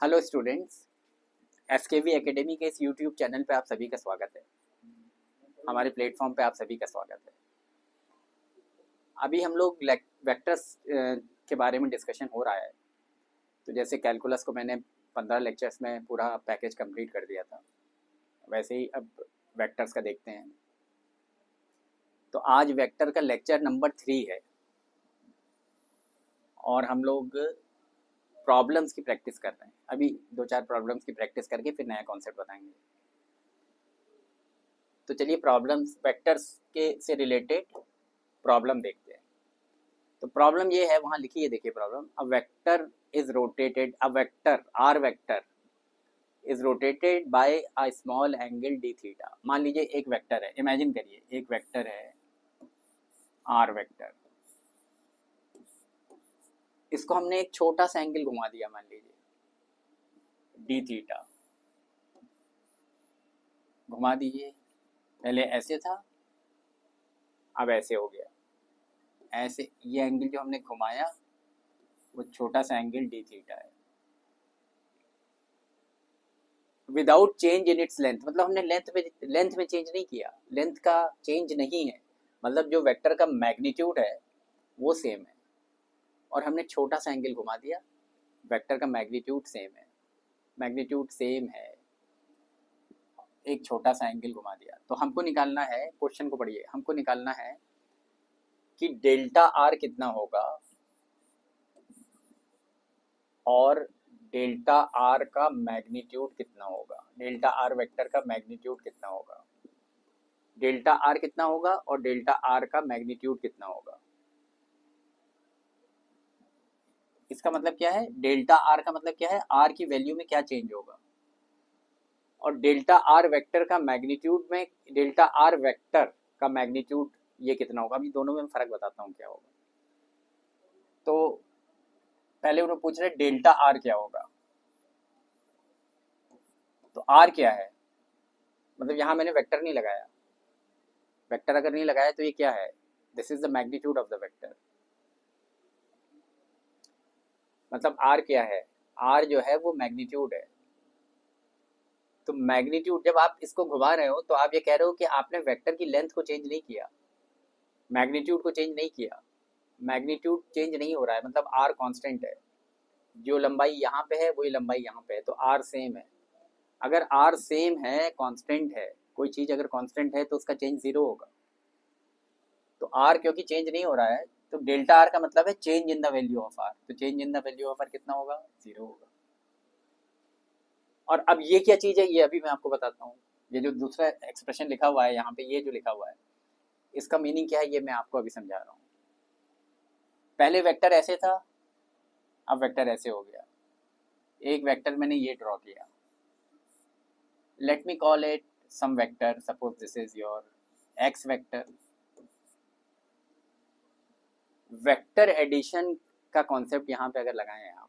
Hello students, SKV academy के इस YouTube channel पे आप सभी का स्वागत है। हमारे प्लेटफॉर्म पे आप सभी का स्वागत है। अभी हम लोग वेक्टर्स के बारे में डिस्कशन हो रहा है। तो जैसे कैलकुलस को मैंने 15 लेक्चर्स में पूरा पैकेज कंप्लीट कर दिया था, वैसे ही अब वेक्टर्स का देखते हैं। तो आज वेक्टर का लेक्चर नंबर 3 है और हम लोग प्रॉब्लम्स की प्रैक्टिस कर रहे हैं। अभी 2-4 प्रॉब्लम्स की प्रैक्टिस करके फिर नया कॉन्सेप्ट बताएंगे। तो चलिए प्रॉब्लम्स वेक्टर्स के से रिलेटेड प्रॉब्लम देखते हैं। तो प्रॉब्लम ये है, वहां लिखी है, देखिए problem. A vector is rotated, a vector r vector is rotated by a small angle d theta. मान लीजिए एक वेक्टर है, इमेजिन करिए एक वेक्टर है आर वेक्टर, इसको हमने एक छोटा सा एंगल घुमा दिया, मान लीजिए डी थीटा। घुमा दीजिए, पहले ऐसे था, अब ऐसे हो गया। ऐसे ये एंगल जो हमने घुमाया वो छोटा सा एंगल डी थीटा है। Without change in its length, मतलब हमने लेंथ में चेंज नहीं किया, लेंथ का चेंज नहीं है, मतलब जो वेक्टर का मैग्नीट्यूड है वो सेम है और हमने छोटा सा एंगल घुमा दिया। वेक्टर का मैग्नीट्यूड सेम है, मैग्नीट्यूड सेम है, एक छोटा सा एंगल घुमा दिया। तो हमको निकालना है, क्वेश्चन को पढ़िए, हमको निकालना है कि डेल्टा आर कितना होगा और डेल्टा आर का मैग्नीट्यूड कितना होगा। डेल्टा आर वेक्टर का मैग्नीट्यूड कितना होगा, डेल्टा आर कितना होगा और डेल्टा आर का मैग्नीट्यूड कितना होगा। इसका मतलब क्या है, डेल्टा आर का मतलब क्या है, आर की वैल्यू में क्या चेंज होगा, और डेल्टा आर वेक्टर का मैग्नीट्यूड में, डेल्टा आर वेक्टर का मैग्नीट्यूड ये कितना होगा। अभी दोनों में फर्क बताता हूँ क्या होगा। तो पहले उन्होंने पूछ रहे डेल्टा आर क्या होगा। तो आर क्या है, मतलब यहां मैंने वेक्टर नहीं लगाया, वेक्टर अगर नहीं लगाया तो ये क्या है, this is the magnitude of the vector. मतलब आर क्या है, आर जो है वो मैग्नीट्यूड है। तो मैग्नीट्यूड, जब आप इसको घुमा रहे हो तो आप ये कह रहे हो कि आपने वेक्टर की लेंथ को चेंज नहीं किया, मैग्नीट्यूड को चेंज नहीं किया। मैग्नीट्यूड चेंज नहीं हो रहा है, मतलब आर कांस्टेंट है, जो लंबाई यहाँ पे है वही लंबाई यहाँ पे है, तो आर सेम है। अगर आर सेम है, कांस्टेंट है, कोई चीज अगर कांस्टेंट है तो उसका चेंज जीरो होगा। तो आर क्योंकि चेंज नहीं हो रहा है, तो डेल्टा आर का मतलब है change in the value of R. तो change in the value of R कितना होगा, जीरो होगा। और अब ये क्या चीज है, ये अभी मैं आपको बताता हूँ। ये जो दूसरा एक्सप्रेशन लिखा हुआ है यहाँ पे, ये जो लिखा हुआ है, इसका मीनिंग क्या है ये मैं आपको अभी समझा रहा हूँ। पहले वेक्टर ऐसे था, अब वेक्टर ऐसे हो गया। एक वेक्टर मैंने ये ड्रॉ किया, let me call it some vector, suppose this is your x vector. Vector addition का कॉन्सेप्ट यहाँ पे अगर लगाएं आप,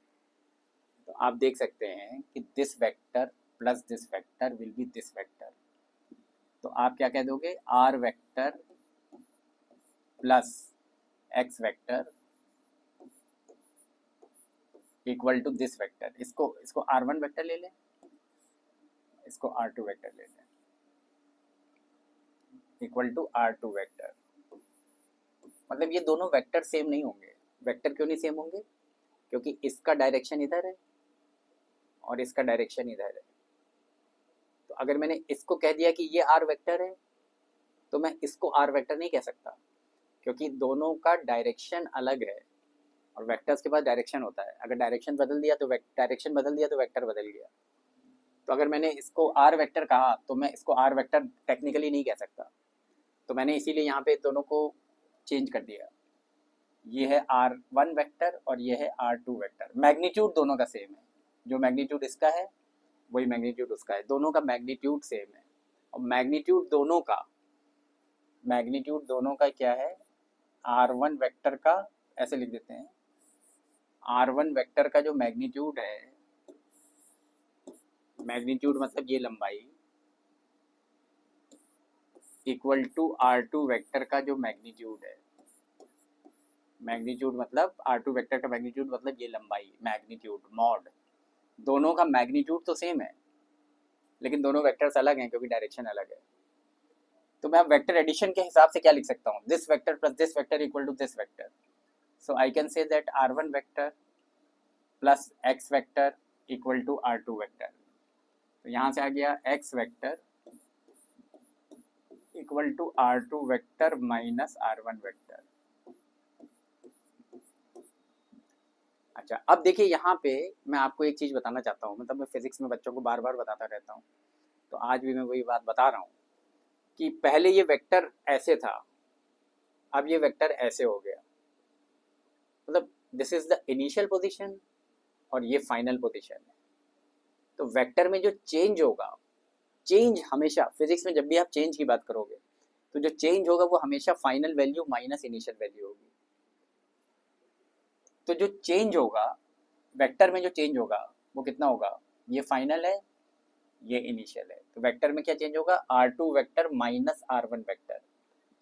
तो आप देख सकते हैं कि this vector plus this vector will be this vector. तो आप क्या कह दोगे, r vector plus x vector equal to this vector. इसको R1 वेक्टर ले लें, इसको R2 वेक्टर ले लें, इक्वल टू R2 वेक्टर। मतलब ये दोनों वेक्टर सेम नहीं होंगे। वेक्टर क्यों नहीं सेम होंगे, क्योंकि इसका डायरेक्शन इधर है और इसका डायरेक्शन इधर है। तो अगर मैंने इसको कह दिया कि ये R वेक्टर है, तो मैं इसको R वेक्टर नहीं कह सकता, क्योंकि दोनों का डायरेक्शन अलग है। और वेक्टर्स के पास डायरेक्शन होता है, अगर डायरेक्शन बदल दिया तो वेक्टर बदल गया। तो अगर मैंने इसको आर वेक्टर कहा तो मैं इसको आर वेक्टर टेक्निकली नहीं कह सकता। तो मैंने इसीलिए यहाँ पे दोनों को चेंज कर दिया। ये है R1 वेक्टर और ये है R2 वेक्टर। मैग्नीट्यूड दोनों का सेम है, जो मैग्नीट्यूड इसका है वही मैग्नीट्यूड उसका है, दोनों का मैग्नीट्यूड सेम है। और मैग्नीट्यूड दोनों का क्या है, R1 वेक्टर का, ऐसे लिख देते हैं, R1 वेक्टर का जो मैग्नीट्यूड है, मैग्नीट्यूड मतलब ये लंबाई, इक्वल टू R2 वेक्टर का जो मैग्नीट्यूड है। मैग्नीट्यूड मतलब R2 वेक्टर का मैग्नीट्यूड मतलब ये लंबाई, मैग्नीट्यूड मॉड दोनों का मैग्नीट्यूड तो सेम है, लेकिन दोनों वेक्टर्स अलग हैं क्योंकि डायरेक्शन अलग है। तो मैं वेक्टर एडिशन के हिसाब से क्या लिख सकता हूँ, this vector plus this vector equal to this vector. So I can say that r1 vector plus x vector equal to r2 vector. तो यहाँ से आ गया x vector equal to r2 vector minus r1 vector. अच्छा, अब देखिए यहाँ पे मैं आपको एक चीज़ बताना चाहता हूँ, मतलब मैं फिजिक्स में बच्चों को बार बार बताता रहता हूँ, तो आज भी मैं वही बात बता रहा हूँ कि पहले ये वेक्टर ऐसे था, अब ये वेक्टर ऐसे हो गया। मतलब this is the initial position और ये फाइनल पोजीशन है। तो वेक्टर में जो चेंज होगा, चेंज हमेशा फिजिक्स में जब भी आप चेंज की बात करोगे तो जो चेंज होगा वो हमेशा final value minus initial value होगी। तो जो चेंज होगा वेक्टर में, जो चेंज होगा वो कितना होगा, ये फाइनल है, ये इनिशियल है। तो वेक्टर में क्या चेंज होगा, r2 vector minus r1 vector.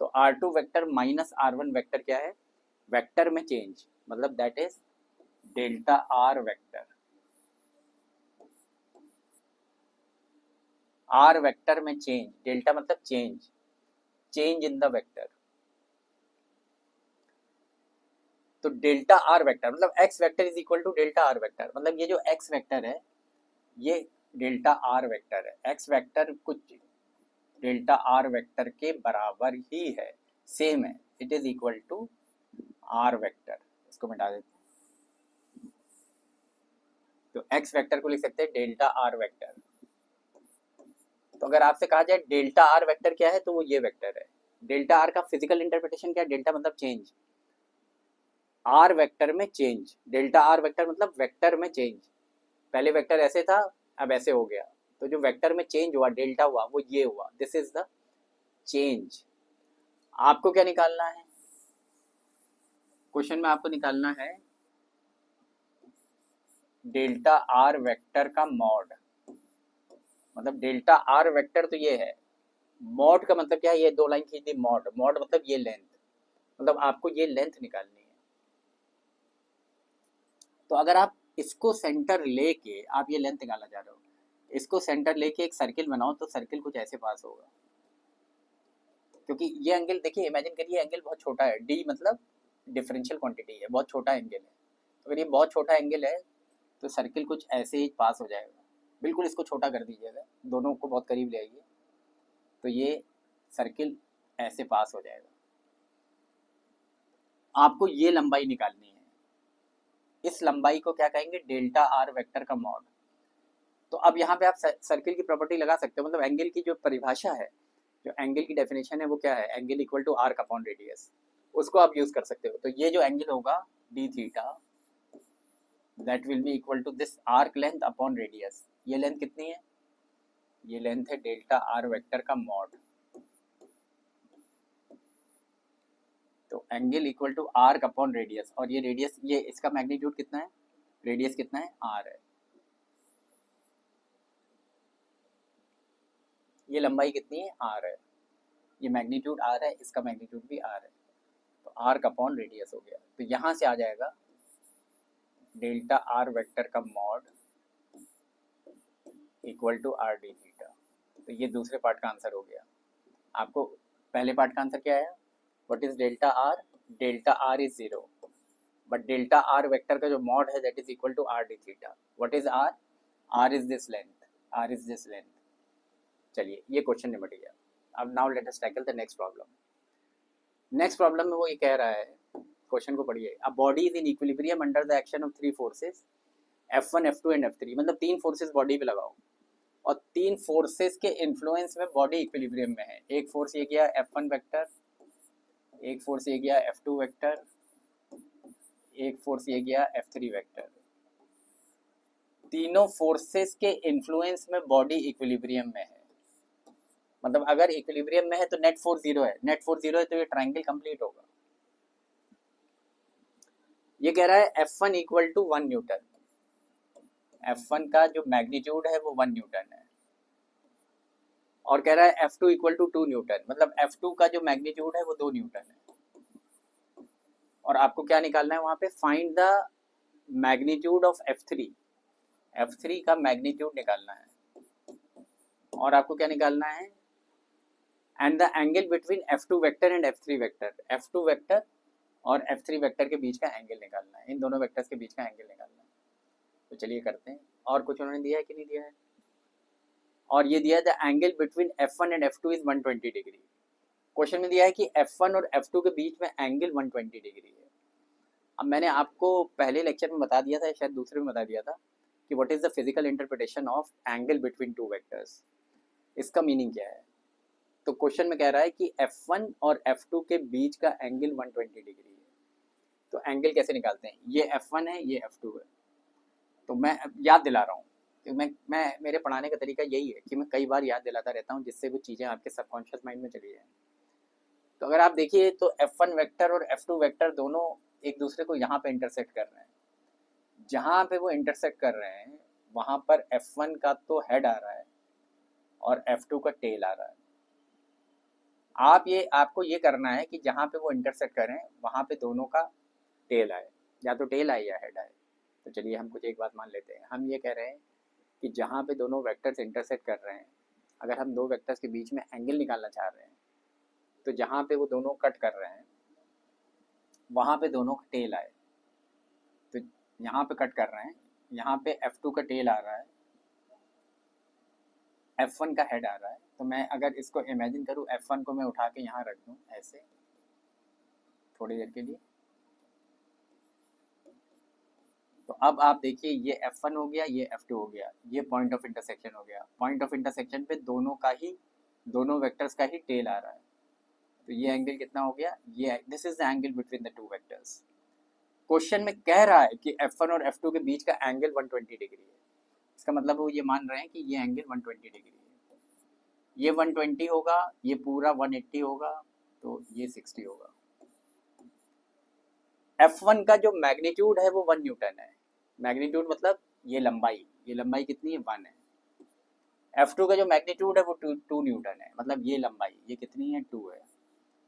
तो r2 vector minus r1 vector क्या है, वेक्टर में चेंज, मतलब that is delta r vector. r vector में चेंज, डेल्टा मतलब change, change in the vector. तो डेल्टा r वेक्टर मतलब x vector is equal to delta r vector, मतलब ये जो x वेक्टर है ये डेल्टा r वेक्टर है। x वेक्टर कुछ डेल्टा r वेक्टर के बराबर ही है, सेम है, it is equal to r vector. इसको मिटा देते हैं, तो x वेक्टर को लिख सकते हैं डेल्टा r वेक्टर। तो अगर आपसे कहा जाए डेल्टा r वेक्टर क्या है, तो वो ये वेक्टर है। डेल्टा r का फिजिकल इंटरप्रिटेशन क्या है, डेल्टा मतलब चेंज, r वेक्टर में चेंज, डेल्टा r वेक्टर मतलब वेक्टर में चेंज। पहले वेक्टर ऐसे था, अब ऐसे हो गया, तो जो वेक्टर में चेंज हुआ, डेल्टा हुआ, वो ये हुआ, दिस इज द चेंज। आपको क्या निकालना है, क्वेश्चन में आपको निकालना है डेल्टा r वेक्टर का मॉड। मतलब डेल्टा r वेक्टर तो ये है, मॉड का मतलब क्या है, ये दो लाइन खींच दी, मॉड, मॉड मतलब ये लेंथ, मतलब आपको ये लेंथ निकालनी है। तो अगर आप इसको सेंटर लेके, आप ये लेंथ निकालना चाह रहे हो, इसको सेंटर लेके एक सर्किल बनाओ, तो सर्किल कुछ ऐसे पास होगा। क्योंकि ये एंगल देखिए, इमेजिन करिए एंगल बहुत छोटा है, डी मतलब डिफरेंशियल क्वांटिटी है, बहुत छोटा एंगल है। तो अगर ये बहुत छोटा एंगल है तो सर्किल कुछ ऐसे ही पास हो जाएगा। बिल्कुल इसको छोटा कर दीजिएगा, दोनों को बहुत करीब ले आइए, तो ये सर्किल ऐसे पास हो जाएगा। आपको ये लंबाई निकालनी है, इस लंबाई को क्या कहेंगे, डेल्टा आर वेक्टर का मॉड। तो अब यहाँ पे आप सर्किल की प्रॉपर्टी लगा सकते हो, मतलब एंगल की जो परिभाषा है, जो एंगल की डेफिनेशन है वो क्या है, angle equal to arc upon radius, उसको आप यूज कर सकते हो। तो ये जो एंगल होगा d theta, that will be equal to this arc length upon radius. ये लेंथ कितनी है, ये लेंथ है डेल्टा आर वेक्टर का मॉड। तो angle equal to arc upon radius, और ये रेडियस, ये इसका मैग्नीट्यूड कितना है, रेडियस कितना है, आर है। ये लंबाई कितनी है, आर है, ये मैग्नीट्यूड आर है, इसका मैग्नीट्यूड भी आर है। तो आर्क अपॉन रेडियस हो गया। तो यहाँ से आ जाएगा डेल्टा आर वेक्टर का mod equal to R D theta. तो ये दूसरे पार्ट का आंसर हो गया। आपको पहले पार्ट का आंसर क्या आया, what is delta R, delta R is 0, but delta are vector का जो मॉड है that is equal to R D theta. What is R, R is this length, R is this length. चलिए ये question निपट गया। अब now let us tackle the next problem. Next problem में वो ये कह रहा है, क्वेश्चन को पढ़िए, a body is in equilibrium under the action of 3 forces F1 F2 and F3, मतलब 3 फोर्सेस बॉडी पे लगाओ और 3 फोर्सेस के इन्फ्लुएंस में बॉडी इक्विलिब्रियम में है। एक फोर्स ये गया F1 वेक्टर, एक फोर्स ये गया F2 वेक्टर, एक फोर्स ये गया F3 वेक्टर। तीनों फोर्सेस के इन्फ्लुएंस में बॉडी इक्विलिब्रियम में है, मतलब अगर इक्विलिब्रियम में है तो नेट फोर्स 0 है, नेट फोर्स 0 है तो ये ट्रायंगल कंप्लीट होगा। ये कह रहा है F1 equal to 1 Newton, F1 का जो मैग्नीट्यूड है वो 1 न्यूटन है, और कह रहा है F2 इक्वल टू 2 न्यूटन, मतलब F2 का जो मैग्नीट्यूड है वो 2 न्यूटन है। और आपको क्या निकालना है वहां पे, find the magnitude of F3। F3 का मैग्नीट्यूड निकालना है और आपको क्या निकालना है, and the angle between F2 vector and F3 vector, F2 vector और F3 वेक्टर के बीच का एंगल निकालना है, इन दोनों वेक्टर्स के बीच का एंगल निकालना है। तो चलिए करते हैं। और कुछ उन्होंने दिया है कि नहीं दिया है, और ये दिया है the angle between F1 and F2 is 120 degree. Question में दिया है कि F1 और F2 के बीच में एंगल 120 डिग्री है। अब मैंने आपको पहले लेक्चर में बता दिया था, शायद दूसरे में बता दिया था, कि what is the physical interpretation of angle between two vectors, इसका मीनिंग क्या है। तो क्वेश्चन में कह रहा है कि F1 और F2 के बीच का एंगल 120 डिग्री है। तो एंगल कैसे निकालते हैं, ये F1 है, ये F2 है। तो मैं याद दिला रहा हूँ कि मैं मेरे पढ़ाने का तरीका यही है कि मैं कई बार याद दिलाता रहता हूँ, जिससे वो चीज़ें आपके सबकॉन्शियस माइंड में चली जाएँ। तो अगर आप देखिए तो F1 वेक्टर और F2 वेक्टर दोनों एक दूसरे को यहाँ पे इंटरसेक्ट कर रहे हैं। जहाँ पे वो इंटरसेक्ट कर रहे हैं वहाँ पर F1 का तो हेड आ रहा है और F2 का टेल आ रहा है। आपको ये करना है कि जहाँ पे वो इंटरसेक्ट करें वहाँ पे दोनों का टेल आए, या तो टेल आए या हेड आए। तो चलिए हम कुछ एक बात मान लेते हैं, हम ये कह रहे हैं कि जहाँ पे दोनों वेक्टर्स इंटरसेक्ट कर रहे हैं, अगर हम दो वेक्टर्स के बीच में एंगल निकालना चाह रहे हैं, तो जहाँ पे वो दोनों कट कर रहे हैं वहाँ पे दोनों का टेल आए। तो यहाँ पे कट कर रहे हैं, यहाँ पे F2 का टेल आ रहा है, F1 का हेड आ रहा है। तो मैं अगर इसको इमेजिन करूँ, F1 को मैं उठा के यहाँ रख दूँ ऐसे थोड़ी देर के लिए, तो अब आप देखिए ये F1 हो गया, ये F2 हो गया, ये पॉइंट ऑफ इंटरसेक्शन हो गया। पॉइंट ऑफ इंटरसेक्शन पे दोनों वेक्टर्स का ही टेल आ रहा है। तो ये एंगल कितना हो गया, ये this is the angle between the two vectors. Question में कह रहा है कि F1 और F2 के बीच का एंगल 120 डिग्री है। इसका मतलब वो ये मान रहे हैं कि ये एंगल 120 डिग्री है। ये 120 होगा, ये पूरा 180 होगा, तो ये 60 होगा। F1 का जो मैग्नीट्यूड है वो 1 न्यूटन है। मैग्नीट्यूड मतलब ये लंबाई कितनी है, 1 है। F2 का जो मैग्नीट्यूड है वो 2 न्यूटन है, मतलब ये लंबाई ये कितनी है, 2 है।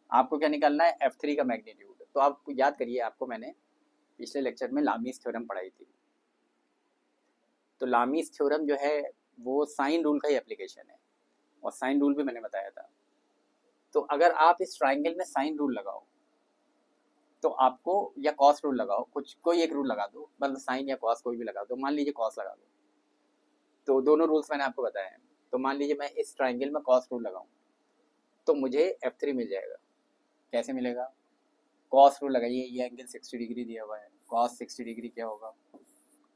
आपको क्या निकालना है, F3 का मैग्नीट्यूड। तो आप याद करिए, आपको मैंने पिछले लेक्चर में लामीस थ्योरम पढ़ाई थी। तो लामीस थ्योरम जो है वो साइन रूल का ही एप्लीकेशन है, और साइन रूल भी मैंने बताया था। तो अगर आप इस ट्राइंगल में साइन रूल लगाओ तो आपको, या कॉस रूल लगाओ, कोई एक रूल लगा दो, मतलब साइन या कॉस कोई भी लगा दो। मान लीजिए कॉस लगा दो, तो दोनों रूल्स मैंने आपको बताए हैं। तो मान लीजिए मैं इस ट्राइंगल में कॉस रूल लगाऊं तो मुझे F3 मिल जाएगा। कैसे मिलेगा, कॉस रूल लगाइए, ये एंगल 60 डिग्री दिया हुआ है, कॉस 60 डिग्री क्या होगा,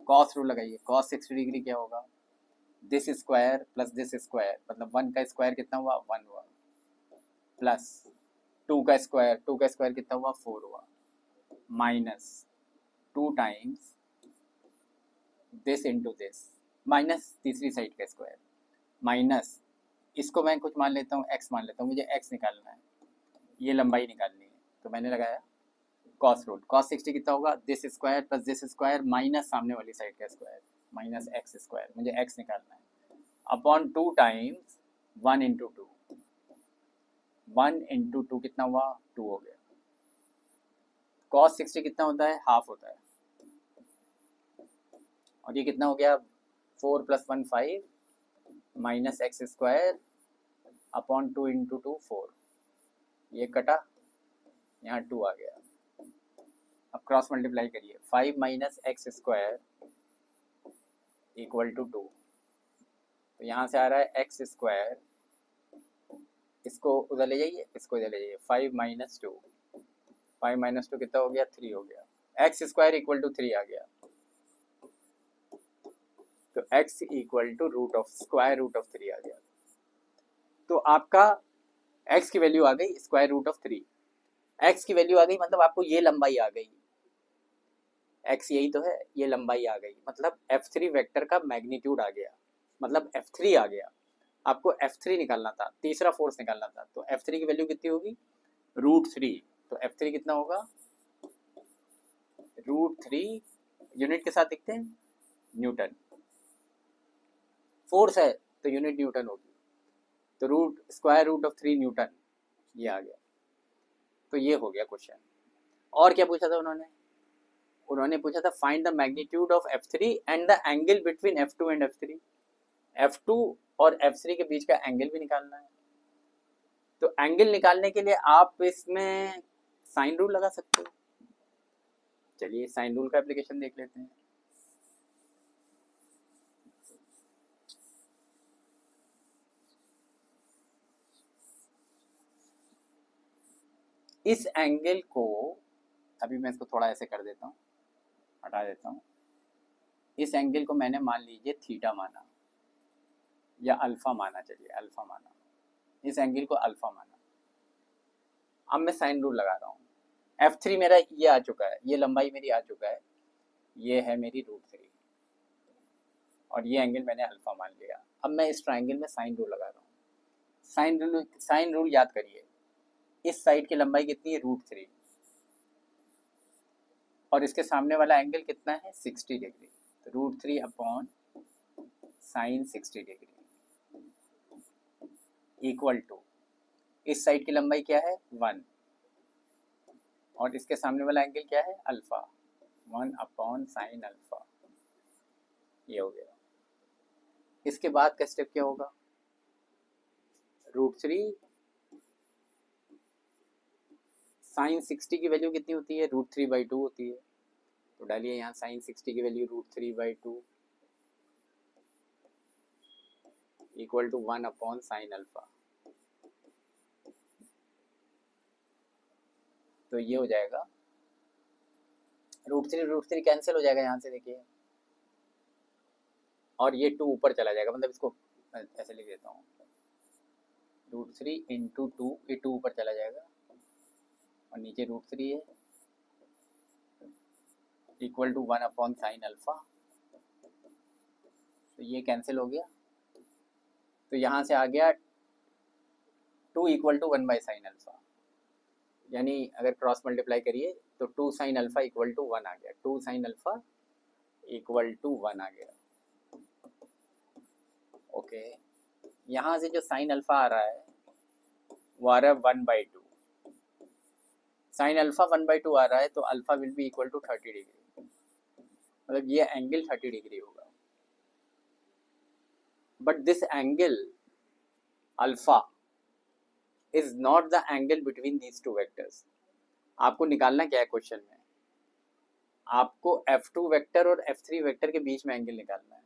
कॉस रूल लगाइए, कॉस 60 डिग्री क्या होगा, this square plus this square, मतलब 1 का स्क्वायर कितना हुआ, 1 हुआ, प्लस 2 का स्क्वायर कितना हुआ, 4 हुआ, minus 2 times this into this, minus तीसरी साइड का स्क्वायर, माइनस इसको मैं कुछ मान लेता हूँ, x मान लेता हूँ, मुझे x निकालना है, ये लंबाई निकालनी है। तो मैंने लगाया कॉस रूल, कॉस 60 कितना होगा, this square plus this square minus सामने वाली साइड का स्क्वायर, माइनस एक्स स्क्वायर, मुझे x निकालना है, अपॉन 2 टाइम्स 1 इंटू 2, 1 इंटू 2 कितना हुआ, 2 हो गया। कॉस 60 कितना होता है, हाफ होता है, और ये कितना हो गया, 4 plus 1 5 minus X square upon 2 into 2 4, ये कटा, यहाँ 2 आ गया। अब क्रॉस मल्टीप्लाई करिए, 5 minus X square equal to 2, तो यहाँ से आ रहा है एक्स स्क्वायर, इसको उधर ले जाइए, इसको इधर ले जाइए, 5 माइनस 2, 5 माइनस 2 कितना हो गया, 3 हो गया, एक्स स्क्वायर इक्वल टू 3 आ गया। तो x equal to square root of 3 आ गया। तो आपका x की वैल्यू आ गई स्क्वायर रूट ऑफ 3, x की वैल्यू आ गई, मतलब आपको ये लंबाई आ गई, x यही तो है, ये लंबाई आ गई, मतलब F3 वेक्टर का मैग्नीट्यूड आ गया, मतलब F3 आ गया। आपको F3 निकालना था, तीसरा फोर्स निकालना था, तो F3 की वैल्यू कितनी होगी, √3। तो F3 कितना होगा, √3, यूनिट के साथ लिखते हैं न्यूटन, फोर्स है तो यूनिट न्यूटन होगी, तो स्क्वायर रूट ऑफ 3 न्यूटन, ये आ गया। तो ये हो गया क्वेश्चन। और क्या पूछा था उन्होंने, उन्होंने पूछा था find the magnitude of F3 and the angle between F2 and F3। F2 और F3 के बीच का एंगल भी निकालना है। तो एंगल निकालने के लिए आप इसमें साइन रूल लगा सकते हो। चलिए साइन रूल का एप्लीकेशन देख लेते हैं। इस एंगल को अभी मैं इसको थोड़ा ऐसे कर देता हूँ, हटा देता हूँ। इस एंगल को मैंने मान लीजिए थीटा माना या अल्फा माना, चलिए अल्फा माना, इस एंगल को अल्फा माना। अब मैं साइन रूल लगा रहा हूँ। F3 मेरा ये आ चुका है, ये लंबाई मेरी आ चुका है, ये है मेरी √3 और ये एंगल मैंने अल्फा मान लिया। अब मैं इस ट्राइंगल में साइन रूल लगा रहा हूँ। साइन रूल याद करिए, इस साइड की लंबाई कितनी है √3 और इसके सामने वाला एंगल कितना है 60 डिग्री। तो √3 upon sine 60 degree equal to इस साइड की लंबाई क्या है 1 और इसके सामने वाला एंगल क्या है अल्फा, 1 अपॉन साइन अल्फा। ये हो गया। इसके बाद का स्टेप क्या होगा, √3 साइन 60 की वैल्यू कितनी होती है √3/2 होती है। तो डालिए यहाँ साइन 60 की value √3/2 equal to 1 upon sine alpha. तो ये हो जाएगा √3 कैंसिल हो जाएगा यहाँ से, देखिए, और ये 2 ऊपर चला जाएगा, मतलब इसको ऐसे लिख देता हूँ, √3 इंटू 2, ये 2 ऊपर चला जाएगा और नीचे √3 है equal to 1 upon sine alpha. तो ये कैंसिल हो गया। तो यहाँ से आ गया 2 equal to 1 by sine alpha, यानी अगर क्रॉस मल्टीप्लाई करिए तो 2 साइन अल्फा इक्वल टू 1 आ गया, 2 साइन अल्फा इक्वल टू 1 आ गया। ओके, यहाँ से जो साइन अल्फा आ रहा है वो आ रहा है 1/2। साइन अल्फा 1/2 आ रहा है तो alpha will be equal to 30 degree, मतलब ये एंगल 30 डिग्री होगा। But this angle alpha is not the angle between these two vectors. आपको निकालना क्या है क्वेश्चन में, आपको F2 वेक्टर और F3 वेक्टर के बीच में एंगल निकालना है।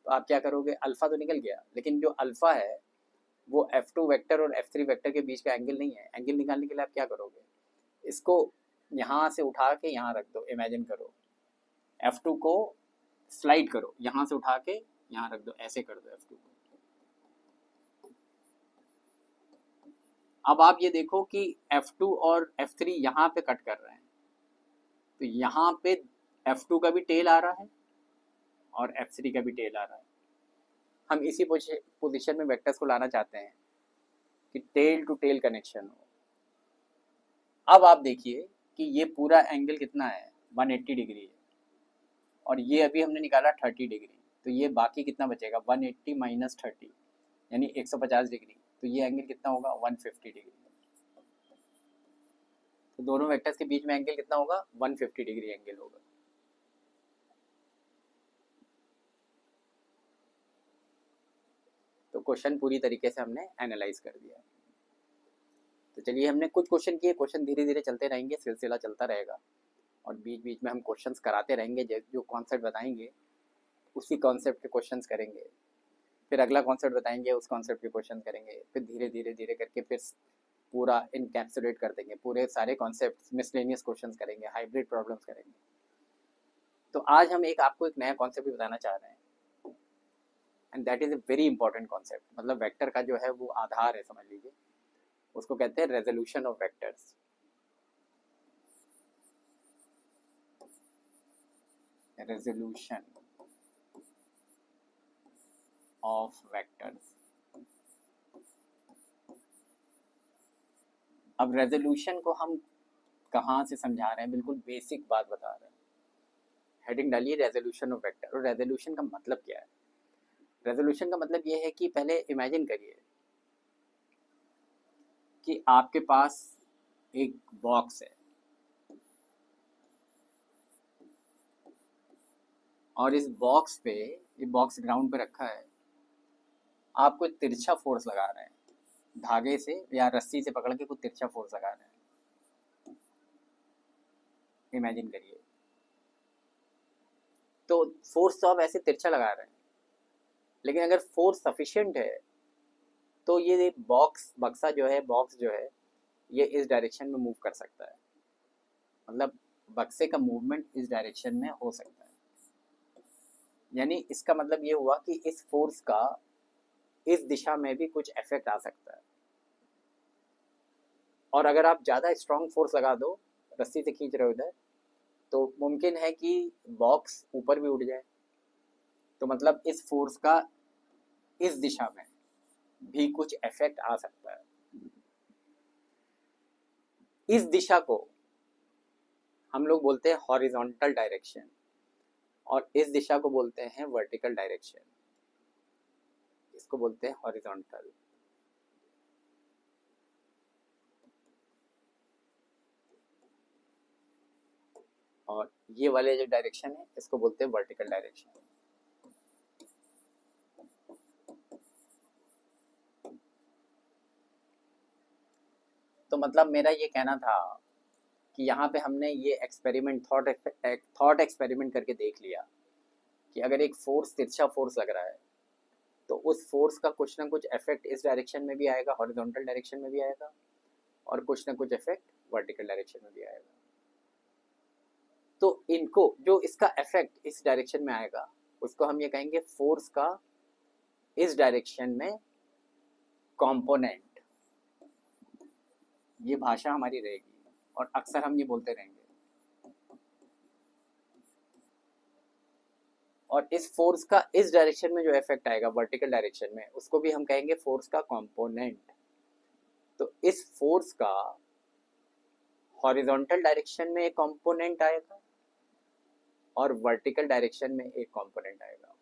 तो आप क्या करोगे, अल्फा तो निकल गया, लेकिन जो अल्फा है वो F2 वेक्टर और F3 वेक्टर के बीच का एंगल नहीं है। एंगल निकालने के लिए आप क्या करोगे, इसको यहाँ से उठा के यहाँ रख दो, इमेजिन करो, F2 को स्लाइड करो, यहाँ से उठा के यहाँ रख दो, ऐसे कर दो F2 को। अब आप ये देखो कि F2 और F3 यहाँ पे कट कर रहे हैं, तो यहाँ पे F2 का भी टेल आ रहा है और F3 का भी टेल आ रहा है। हम इसी पोजीशन में वेक्टर्स को लाना चाहते हैं कि टेल टू टेल कनेक्शन हो। अब आप देखिए कि ये पूरा एंगल कितना है 180 डिग्री है और ये अभी हमने निकाला 30 डिग्री, तो ये बाकी कितना बचेगा 180 माइनस 30 यानी 150 डिग्री। तो ये एंगल कितना होगा 150 डिग्री। तो दोनों वेक्टर्स के बीच में एंगल कितना होगा 150 डिग्री एंगल होगा। तो क्वेश्चन पूरी तरीके से हमने एनालाइज कर दिया। तो चलिए हमने कुछ क्वेश्चन किए, क्वेश्चन धीरे धीरे चलते रहेंगे, सिलसिला चलता रहेगा और बीच बीच में हम क्वेश्चंस कराते रहेंगे। जो कॉन्सेप्ट बताएंगे उसी कॉन्सेप्ट के क्वेश्चंस करेंगे, फिर अगला कॉन्सेप्ट बताएंगे उस कॉन्सेप्ट के क्वेश्चन करेंगे, फिर धीरे धीरे धीरे करके फिर पूरा इनकैप्सुलेट कर देंगे, पूरे सारे कॉन्सेप्ट मिसलेनियस क्वेश्चंस करेंगे, हाइब्रिड प्रॉब्लम्स करेंगे। तो आज हम आपको एक नया कॉन्सेप्ट भी बताना चाह रहे हैं and that is a very important concept. मतलब वेक्टर का जो है वो आधार है, समझ लीजिए, उसको कहते हैं resolution of vectors. Resolution of vectors. अब रेजोल्यूशन को हम कहाँ से समझा रहे हैं, बिल्कुल बेसिक बात बता रहे हैं। हेडिंग डालिए रेजोल्यूशन ऑफ वेक्टर। और रेजोल्यूशन का मतलब क्या है, रेजोल्यूशन का मतलब ये है कि पहले इमेजिन करिए कि आपके पास एक बॉक्स है और इस बॉक्स पे, ये बॉक्स ग्राउंड पे रखा है, आप कोई तिरछा फोर्स लगा रहे हैं, धागे से या रस्सी से पकड़ के कोई तिरछा फोर्स लगा रहे हैं, इमेजिन करिए। तो फोर्स तो आप ऐसे तिरछा लगा रहे हैं, लेकिन अगर फोर्स सफिशिएंट है तो ये बक्सा जो है, बॉक्स जो है, ये इस डायरेक्शन में मूव कर सकता है। मतलब बक्से का मूवमेंट इस डायरेक्शन में हो सकता है। यानी इसका मतलब ये हुआ कि इस फोर्स का इस दिशा में भी कुछ इफेक्ट आ सकता है। और अगर आप ज़्यादा स्ट्रॉन्ग फोर्स लगा दो, रस्सी से खींच रहे हो इधर, तो मुमकिन है कि बॉक्स ऊपर भी उठ जाए। तो मतलब इस फोर्स का इस दिशा में भी कुछ इफेक्ट आ सकता है। इस दिशा को हम लोग बोलते हैं हॉरिजॉन्टल डायरेक्शन, और इस दिशा को बोलते हैं वर्टिकल डायरेक्शन। इसको बोलते हैं हॉरिजॉन्टल। और ये वाले जो डायरेक्शन है इसको बोलते हैं वर्टिकल डायरेक्शन। तो मतलब मेरा ये कहना था कि यहाँ पे हमने ये एक्सपेरिमेंट, थॉट एक्सपेरिमेंट करके देख लिया कि अगर एक फोर्स, तिरछा फोर्स लग रहा है, तो उस फोर्स का कुछ ना कुछ इफेक्ट इस डायरेक्शन में भी आएगा, हॉरिजॉन्टल डायरेक्शन में भी आएगा, और कुछ ना कुछ इफेक्ट वर्टिकल डायरेक्शन में भी आएगा। तो इनको, जो इसका इफेक्ट इस डायरेक्शन में आएगा, उसको हम ये कहेंगे फोर्स का इस डायरेक्शन में कंपोनेंट। ये भाषा हमारी रहेगी और अक्सर हम ये बोलते रहेंगे। और इस फोर्स का इस डायरेक्शन में जो इफेक्ट आएगा वर्टिकल डायरेक्शन में, उसको भी हम कहेंगे फोर्स का कंपोनेंट। तो इस फोर्स का हॉरिजॉन्टल डायरेक्शन में एक कंपोनेंट आएगा और वर्टिकल डायरेक्शन में एक कंपोनेंट आएगा।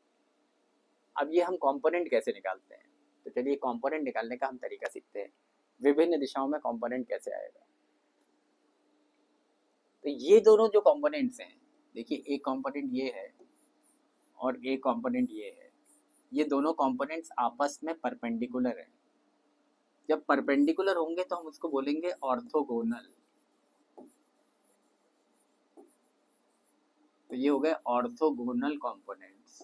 अब ये हम कंपोनेंट कैसे निकालते हैं? तो चलिए कंपोनेंट निकालने का हम तरीका सीखते हैं। विभिन्न दिशाओं में कंपोनेंट कैसे आएगा। तो ये दोनों जो कंपोनेंट्स हैं, देखिए एक कंपोनेंट ये है और एक कंपोनेंट ये है। ये दोनों कंपोनेंट्स आपस में परपेंडिकुलर हैं। जब परपेंडिकुलर होंगे तो हम उसको बोलेंगे ऑर्थोगोनल। तो ये हो गए ऑर्थोगोनल कंपोनेंट्स,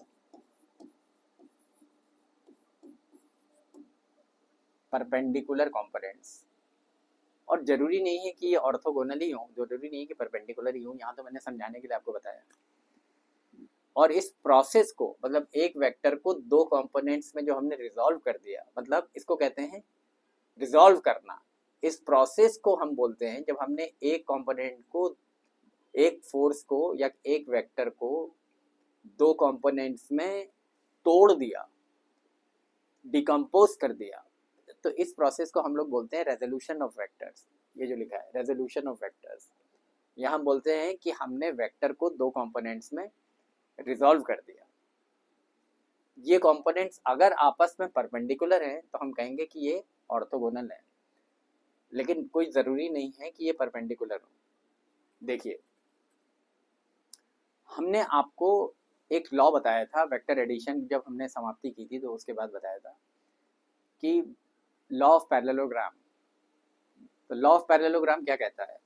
परपेंडिकुलर कंपोनेंट्स। और जरूरी नहीं है कि ये ऑर्थोगोनल ही हो, जरूरी नहीं है कि परपेंडिकुलर ही हो। यहाँ तो मैंने समझाने के लिए आपको बताया। और इस प्रोसेस को, मतलब एक वेक्टर को दो कंपोनेंट्स में जो हमने रिजॉल्व कर दिया, मतलब इसको कहते हैं रिजॉल्व करना। इस प्रोसेस को हम बोलते हैं जब हमने एक कंपोनेंट को, एक फोर्स को या एक वेक्टर को दो कंपोनेंट्स में तोड़ दिया, डिकम्पोज कर दिया। तो इस प्रोसेस को हम लोग बोलते हैं रेजोल्यूशन ऑफ वेक्टर्स। ये जो लिखा है रेजोल्यूशन ऑफ वेक्टर्स, यहाँ हम बोलते हैं कि हमने वेक्टर को दो कंपोनेंट्स में रिजॉल्व कर दिया। ये कंपोनेंट्स अगर आपस में परपेंडिकुलर हैं तो हम कहेंगे कि ये ऑर्थोगोनल है, लेकिन कोई ज़रूरी नहीं है कि ये परपेंडिकुलर हो। देखिए, हमने आपको एक लॉ बताया था वेक्टर एडिशन, जब हमने समाप्ति की थी तो उसके बाद बताया था कि लॉ ऑफ पैरेललोग्राम। तो लॉ ऑफ पैरेललोग्राम क्या कहता है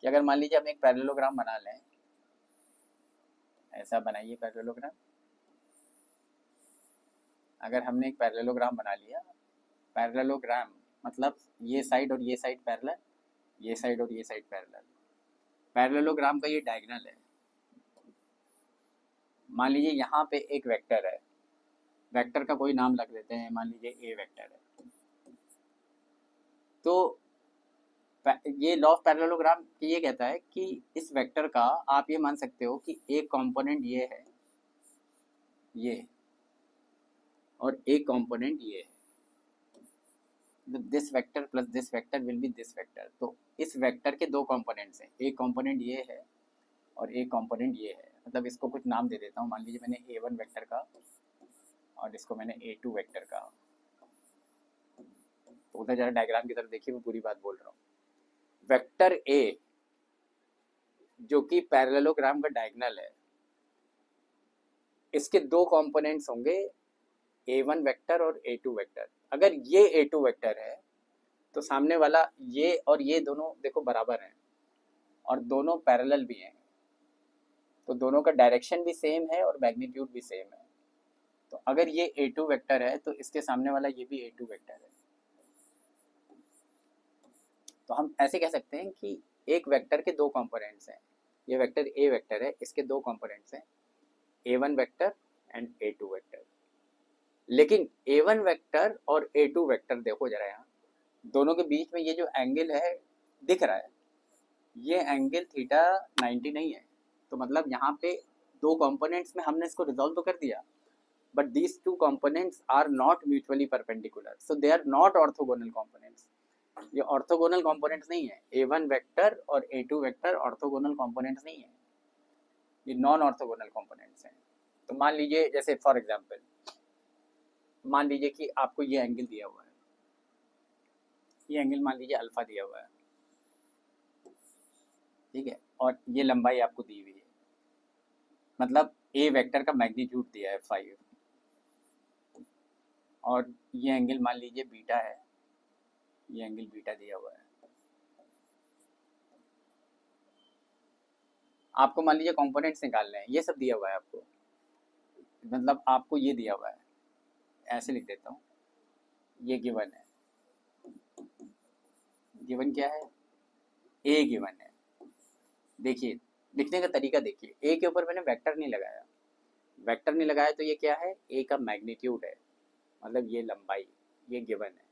कि अगर मान लीजिए हम एक पैरेललोग्राम बना लें, ऐसा बनाइए पैरेललोग्राम। अगर हमने एक पैरेललोग्राम बना लिया, पैरेललोग्राम मतलब ये साइड और ये साइड पैरेलल, ये साइड और ये साइड पैरेलल। पैरेललोग्राम का ये डायगोनल है। मान लीजिए यहाँ पे एक वेक्टर है, वेक्टर का कोई नाम रख देते हैं, मान लीजिए ए वेक्टर है। तो ये लॉ ऑफ पैरेललोग्राम ये कहता है कि इस वेक्टर का आप ये मान सकते हो कि एक कंपोनेंट ये है, ये, और एक कंपोनेंट ये है। This vector plus this vector will be this vector. तो इस वेक्टर के दो कंपोनेंट्स हैं, एक कंपोनेंट ये है और एक कंपोनेंट ये है। मतलब इसको कुछ नाम दे देता हूँ। मान लीजिए मैंने A1 वेक्टर का और इसको मैंने A2 वेक्टर का। तो उधर जरा डायग्राम की तरफ देखिए, मैं पूरी बात बोल रहा हूँ। वेक्टर ए जो कि पैरेललोग्राम का डायगोनल है, इसके दो कंपोनेंट्स होंगे, A1 वेक्टर और A2 वेक्टर। अगर ये A2 वेक्टर है तो सामने वाला ये और ये दोनों देखो बराबर हैं और दोनों पैरेलल भी हैं, तो दोनों का डायरेक्शन भी सेम है और मैग्नीट्यूड भी सेम है। तो अगर ये A2 वेक्टर है तो इसके सामने वाला ये भी A2 वेक्टर है। तो हम ऐसे कह सकते हैं कि एक वेक्टर के दो कंपोनेंट्स हैं। ये वेक्टर A वेक्टर है, इसके दो कंपोनेंट्स हैं, A1 vector and A2 vector. लेकिन A1 वेक्टर और A2 वेक्टर देखो जरा, यहाँ दोनों के बीच में ये जो एंगल है दिख रहा है, ये एंगल थीटा 90 नहीं है। तो मतलब यहाँ पे दो कंपोनेंट्स में हमने इसको रिजॉल्व तो कर दिया, but these two components are not mutually perpendicular, so they are not orthogonal components. ये ऑर्थोगोनल कंपोनेंट्स नहीं है। A1 वेक्टर और A2 वेक्टर ऑर्थोगोनल कंपोनेंट्स नहीं है, ये नॉन ऑर्थोगोनल कंपोनेंट्स हैं। तो मान लीजिए, जैसे फॉर एग्जांपल मान लीजिए कि आपको ये एंगल दिया हुआ है, ये एंगल मान लीजिए अल्फा दिया हुआ है, ठीक है, और ये लंबाई आपको दी हुई है, मतलब A वेक्टर का मैग्नीट्यूड दिया है 5, और ये एंगल मान लीजिए बीटा है, ये एंगल बीटा दिया हुआ है। आपको मान लीजिए कंपोनेंट्स निकालने हैं, ये सब दिया हुआ है आपको, मतलब आपको ये दिया हुआ है, ऐसे लिख देता हूँ, ये गिवन है, गिवन क्या है, A गिवन है। देखिए लिखने का तरीका देखिए, A के ऊपर मैंने वेक्टर नहीं लगाया, वेक्टर नहीं लगाया तो ये क्या है, A का मैग्नीट्यूड है, मतलब ये लंबाई, ये गिवन है,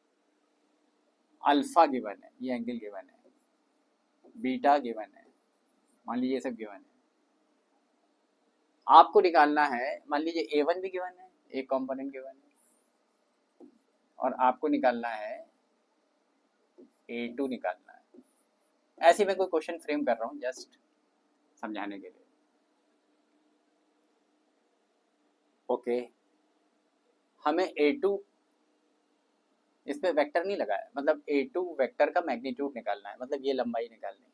अल्फा गिवन है, ये एंगल गिवन है, बीटा गिवन है, मान लीजिए ये सब गिवन है। आपको निकालना है, मान लीजिए A1 भी गिवन है, एक कंपोनेंट गिवन है, और आपको निकालना है A2 निकालना है। ऐसे मैं कोई क्वेश्चन फ्रेम कर रहा हूँ जस्ट समझाने के लिए। ओके, हमें A2, इसमें वेक्टर नहीं लगाया, मतलब A2 वेक्टर का मैग्नीट्यूड निकालना है, मतलब ये लंबाई निकालनी है।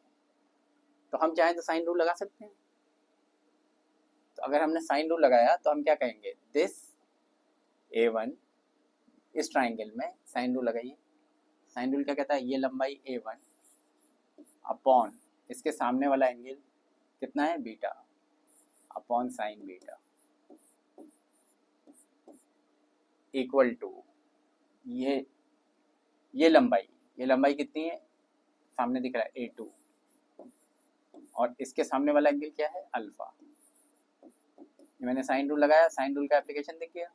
तो हम चाहें तो साइन रूल लगा सकते हैं। तो अगर हमने साइन रूल लगाया तो हम क्या कहेंगे, दिस A1, इस ट्राइंगल में साइन रूल लगाइए। साइन रूल क्या कहता है, ये लंबाई A1 अपॉन इसके सामने वाला एंगल कितना है, beta, upon sine beta, equal to ये लंबाई कितनी है, सामने दिख रहा है A2, और इसके सामने वाला एंगल क्या है, अल्फा। मैंने साइन रूल लगाया, साइन रूल का एप्लीकेशन देखिए।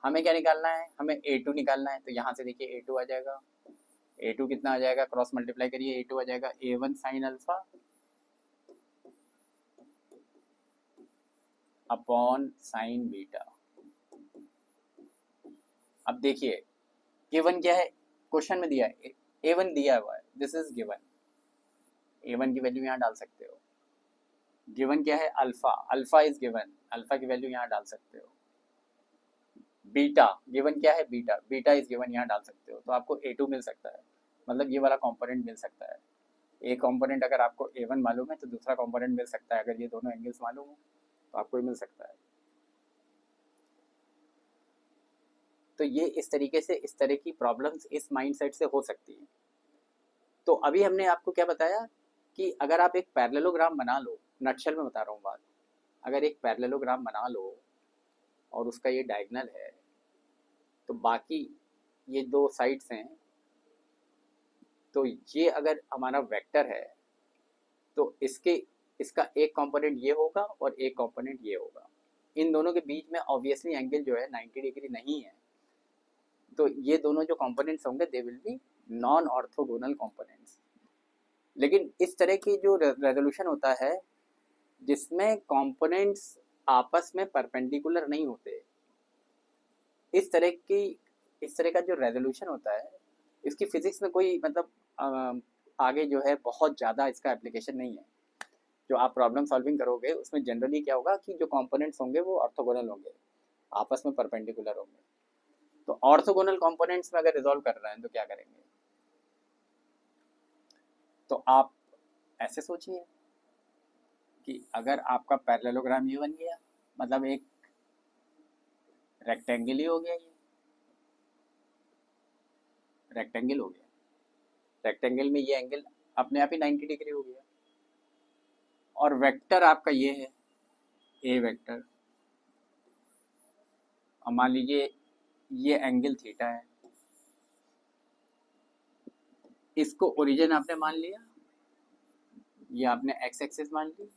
हमें क्या निकालना है, हमें A2 निकालना है। तो यहाँ से देखिए A2 आ जाएगा, A2 कितना आ जाएगा, क्रॉस मल्टीप्लाई करिए, A2 आ जाएगा A1 sine alpha upon sine beta. अब देखिए गिवन क्या है, क्वेश्चन में दिया है A1 दिया हुआ है, दिस इज गिवन, A1 की वैल्यू यहाँ डाल सकते हो। गिवन क्या है, alpha, alpha is given, alpha की वैल्यू यहाँ डाल सकते हो। बीटा गिवन क्या है, बीटा, बीटा इज गिवन, यहाँ डाल सकते हो। तो आपको A2 मिल सकता है, मतलब ये वाला कंपोनेंट मिल सकता है। एक कंपोनेंट अगर आपको A1 मालूम है तो दूसरा कंपोनेंट मिल सकता है, अगर ये दोनों एंगल्स मालूम हो तो आपको मिल सकता है। तो ये इस तरीके से, इस तरह की प्रॉब्लम्स इस माइंडसेट से हो सकती है। तो अभी हमने आपको क्या बताया कि अगर आप एक पैरेललोग्राम बना लो, नटशल में बता रहा हूँ बात, अगर एक पैरेललोग्राम बना लो और उसका ये डायगोनल है, तो बाकी ये दो साइड्स हैं, तो ये अगर हमारा वेक्टर है तो इसका एक कंपोनेंट ये होगा और एक कंपोनेंट ये होगा। इन दोनों के बीच में ऑब्वियसली एंगल जो है 90 डिग्री नहीं है, तो ये दोनों जो कंपोनेंट्स होंगे they will be non orthogonal components. लेकिन इस तरह की जो रेजोल्यूशन होता है जिसमें कंपोनेंट्स आपस में परपेंडिकुलर नहीं होते, इस तरह का जो रेजोल्यूशन होता है, इसकी फिजिक्स में कोई मतलब आगे जो है बहुत ज़्यादा इसका एप्लीकेशन नहीं है। जो आप प्रॉब्लम सॉल्विंग करोगे उसमें जनरली क्या होगा कि जो कंपोनेंट्स होंगे वो ऑर्थोगोनल होंगे, आपस में परपेंडिकुलर होंगे। तो ऑर्थोगोनल कंपोनेंट्स में अगर रिजॉल्व कर रहे हैं तो क्या करेंगे, तो आप ऐसे सोचिए कि अगर आपका पैरेललोग्राम ये बन गया मतलब एक रेक्टेंगल ही हो गया, ये रेक्टेंगल हो गया। रेक्टेंगल में ये एंगल अपने आप ही 90 डिग्री हो गया। और वेक्टर आपका ये है ए वेक्टर, और मान लीजिए ये एंगल थीटा है, इसको ओरिजिन आपने मान लिया, ये आपने एक्स एक्सिस मान ली,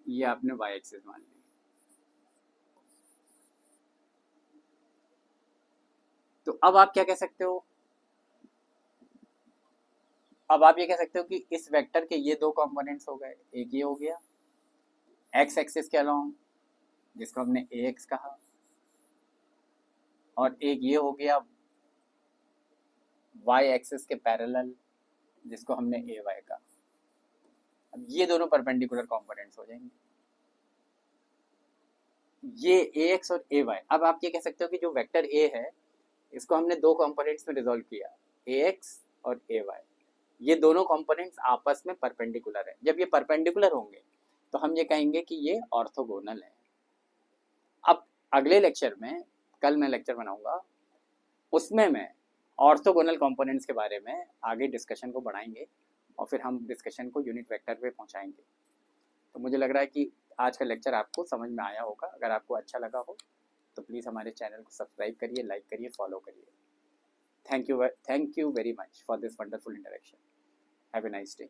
ये आपने वाई एक्सिस मान ली। तो अब आप क्या कह सकते हो, अब आप ये कह सकते हो कि इस वेक्टर के ये दो कंपोनेंट्स हो गए, एक ये हो गया एक्स एक्सिस के अलोंग जिसको हमने ए एक्स कहा, और एक ये हो गया वाई एक्सिस के पैरेलल जिसको हमने ए वाई कहा। अब ये दोनों परपेंडिकुलर कंपोनेंट्स हो जाएंगे, ये ए एक्स और ए वाई। अब आप ये कह सकते हो कि जो वेक्टर ए है इसको हमने दो कंपोनेंट्स में रिजोल्व किया, ए एक्स और ए वाई। ये दोनों कंपोनेंट्स आपस में परपेंडिकुलर है। जब ये परपेंडिकुलर होंगे तो हम ये कहेंगे कि ये ऑर्थोगोनल है। अब अगले लेक्चर में, कल मैं लेक्चर बनाऊंगा, उसमें मैं ऑर्थोगोनल कंपोनेंट्स के बारे में आगे डिस्कशन को बढ़ाएंगे और फिर हम डिस्कशन को यूनिट वेक्टर पे पहुंचाएंगे। तो मुझे लग रहा है कि आज का लेक्चर आपको समझ में आया होगा। अगर आपको अच्छा लगा हो तो प्लीज़ हमारे चैनल को सब्सक्राइब करिए, लाइक करिए, फॉलो करिए। Thank you very much for this wonderful interaction. Have a nice day.